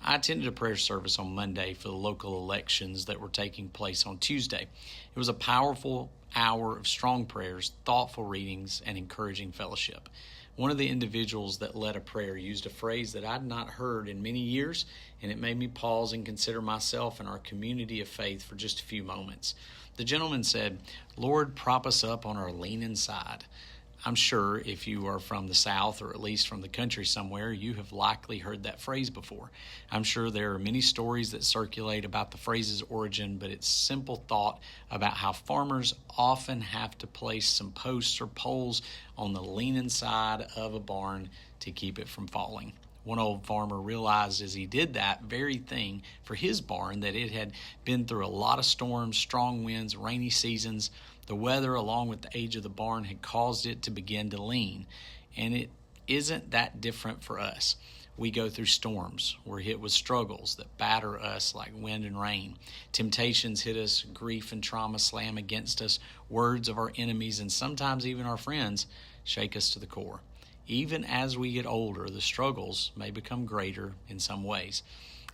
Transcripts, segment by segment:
I attended a prayer service on Monday for the local elections that were taking place on Tuesday. It was a powerful hour of strong prayers, thoughtful readings, and encouraging fellowship. One of the individuals that led a prayer used a phrase that I'd not heard in many years, and it made me pause and consider myself and our community of faith for just a few moments. The gentleman said, "Lord, prop us up on our leaning side." I'm sure if you are from the South or at least from the country somewhere, you have likely heard that phrase before. I'm sure there are many stories that circulate about the phrase's origin, but it's simple thought about how farmers often have to place some posts or poles on the leaning side of a barn to keep it from falling. One old farmer realized as he did that very thing for his barn that it had been through a lot of storms, strong winds, rainy seasons. The weather, along with the age of the barn, had caused it to begin to lean. And it isn't that different for us. We go through storms. We're hit with struggles that batter us like wind and rain. Temptations hit us, grief and trauma slam against us, words of our enemies and sometimes even our friends shake us to the core. Even as we get older, the struggles may become greater in some ways.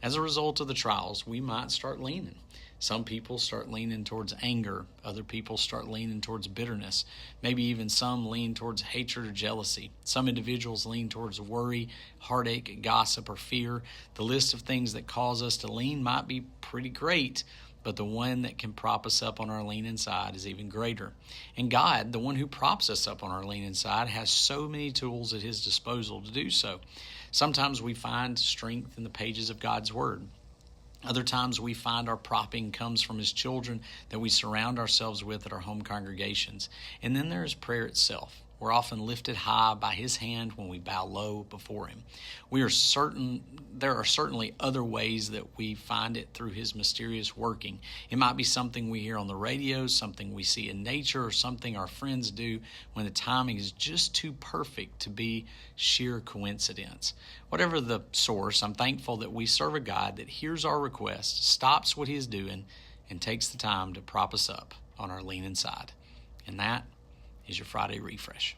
As a result of the trials, we might start leaning. Some people start leaning towards anger. Other people start leaning towards bitterness. Maybe even some lean towards hatred or jealousy. Some individuals lean towards worry, heartache, gossip, or fear. The list of things that cause us to lean might be pretty great, but the one that can prop us up on our leaning side is even greater. And God, the one who props us up on our leaning side, has so many tools at his disposal to do so. Sometimes we find strength in the pages of God's Word. Other times we find our propping comes from his children that we surround ourselves with at our home congregations. And then there is prayer itself. We're often lifted high by his hand when we bow low before him. There are certainly other ways that we find it through his mysterious working. It might be something we hear on the radio, something we see in nature, or something our friends do when the timing is just too perfect to be sheer coincidence. Whatever the source, I'm thankful that we serve a God that hears our requests, stops what he is doing, and takes the time to prop us up on our leaning side. And that is your Friday Refresh.